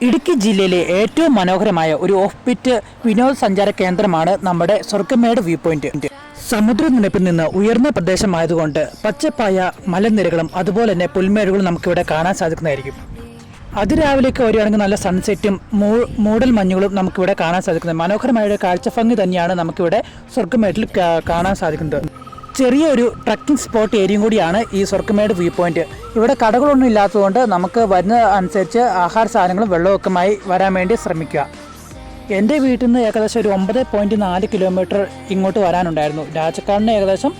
ഇടുക്കി ജില്ലയിലെ ഏറ്റവും മനോഹരമായ ഒരു ഓഫ് ബീറ്റ് വിനോദസഞ്ചാര കേന്ദ്രമാണ് നമ്മുടെ സ്വർഗമേട് വ്യൂ പോയിന്റ്. സമുദ്രനിരപ്പിൽ നിന്ന് ഉയർന്ന പ്രദേശമായതുകൊണ്ട് പച്ചപ്പായ മലനിരകളും അതുപോലെ തന്നെ പുൽമേടുകളും നമുക്കിവിടെ കാണാൻ സാധിക്കുന്നതായിരിക്കും. അതിരാവിലേക്ക് വരികയാണെങ്കിൽ നല്ല സൺസെറ്റും മൂടൽ മഞ്ഞുകളും നമുക്കിവിടെ കാണാൻ സാധിക്കുന്നത്. മനോഹരമായ ഒരു കാഴ്ചഭംഗി തന്നെയാണ് നമുക്കിവിടെ സ്വർഗമേട്ടിൽ കാണാൻ സാധിക്കുന്നത്. ചെറിയൊരു ട്രക്കിംഗ് സ്പോട്ട് ഏരിയയും കൂടിയാണ് ഈ സ്വർഗമേട് വ്യൂ പോയിന്റ്. ഇവിടെ കടകളൊന്നും ഇല്ലാത്തതുകൊണ്ട് നമുക്ക് വരുന്ന അനുസരിച്ച് ആഹാര സാധനങ്ങളും വെള്ളമൊക്കെയുമായി വരാൻ വേണ്ടി ശ്രമിക്കുക. എൻ്റെ വീട്ടിൽ നിന്ന് ഏകദേശം ഒരു 9.4 കിലോമീറ്റർ ഇങ്ങോട്ട് വരാനുണ്ടായിരുന്നു. രാജക്കാടിന് ഏകദേശം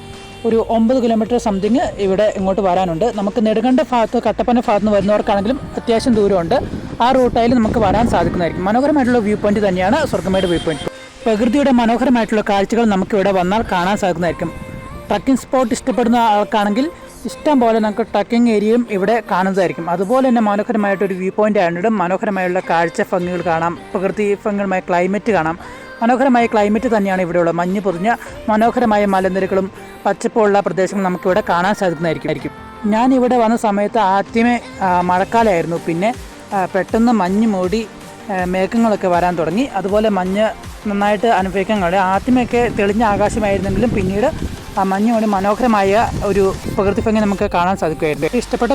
ഒരു 9 കിലോമീറ്റർ സംതിങ് ഇവിടെ ഇങ്ങോട്ട് വരാനുണ്ട്. നമുക്ക് നെടുങ്കണ്ട ഭാഗത്ത് കട്ടപ്പന ഭാഗത്ത് നിന്ന് വരുന്നവർക്കാണെങ്കിലും അത്യാവശ്യം ദൂരമുണ്ട്. ആ റൂട്ടായാലും നമുക്ക് വരാൻ സാധിക്കുന്നതായിരിക്കും. മനോഹരമായിട്ടുള്ള വ്യൂ പോയിന്റ് തന്നെയാണ് സ്വർഗമേട് വ്യൂ പോയിന്റ്. പ്രകൃതിയുടെ മനോഹരമായിട്ടുള്ള കാഴ്ചകൾ നമുക്കിവിടെ വന്നാൽ കാണാൻ സാധിക്കുന്നതായിരിക്കും. ട്രക്കിംഗ് സ്പോട്ട് ഇഷ്ടപ്പെടുന്ന ആൾക്കാണെങ്കിൽ ഇഷ്ടം പോലെ നമുക്ക് ട്രക്കിംഗ് ഏരിയയും ഇവിടെ കാണുന്നതായിരിക്കും. അതുപോലെ തന്നെ മനോഹരമായിട്ടൊരു വ്യൂ പോയിൻ്റ് ആയതുകൊണ്ട് മനോഹരമായുള്ള കാഴ്ച ഭംഗികൾ കാണാം, പ്രകൃതി ഭംഗികളുമായ ക്ലൈമറ്റ് കാണാം. മനോഹരമായ ക്ലൈമറ്റ് തന്നെയാണ് ഇവിടെയുള്ള. മഞ്ഞ് പൊതിഞ്ഞ മനോഹരമായ മലനിരകളും പച്ചപ്പുള്ള പ്രദേശങ്ങളും നമുക്കിവിടെ കാണാൻ സാധിക്കുന്നതായിരിക്കും. ഞാൻ ഇവിടെ വന്ന സമയത്ത് ആദ്യമേ മഴക്കാലമായിരുന്നു. പിന്നെ പെട്ടെന്ന് മഞ്ഞ് മൂടി മേഘങ്ങളൊക്കെ വരാൻ തുടങ്ങി. അതുപോലെ മഞ്ഞ് നന്നായിട്ട് അനുഭവിക്കാൻ കഴിയും. ആദ്യമൊക്കെ തെളിഞ്ഞ ആകാശമായിരുന്നെങ്കിലും പിന്നീട് ആ മഞ്ഞ് കൊണ്ട് മനോഹരമായ ഒരു പ്രകൃതി ഭംഗി നമുക്ക് കാണാൻ സാധിക്കുമായിരുന്നു. ഇഷ്ടപ്പെട്ട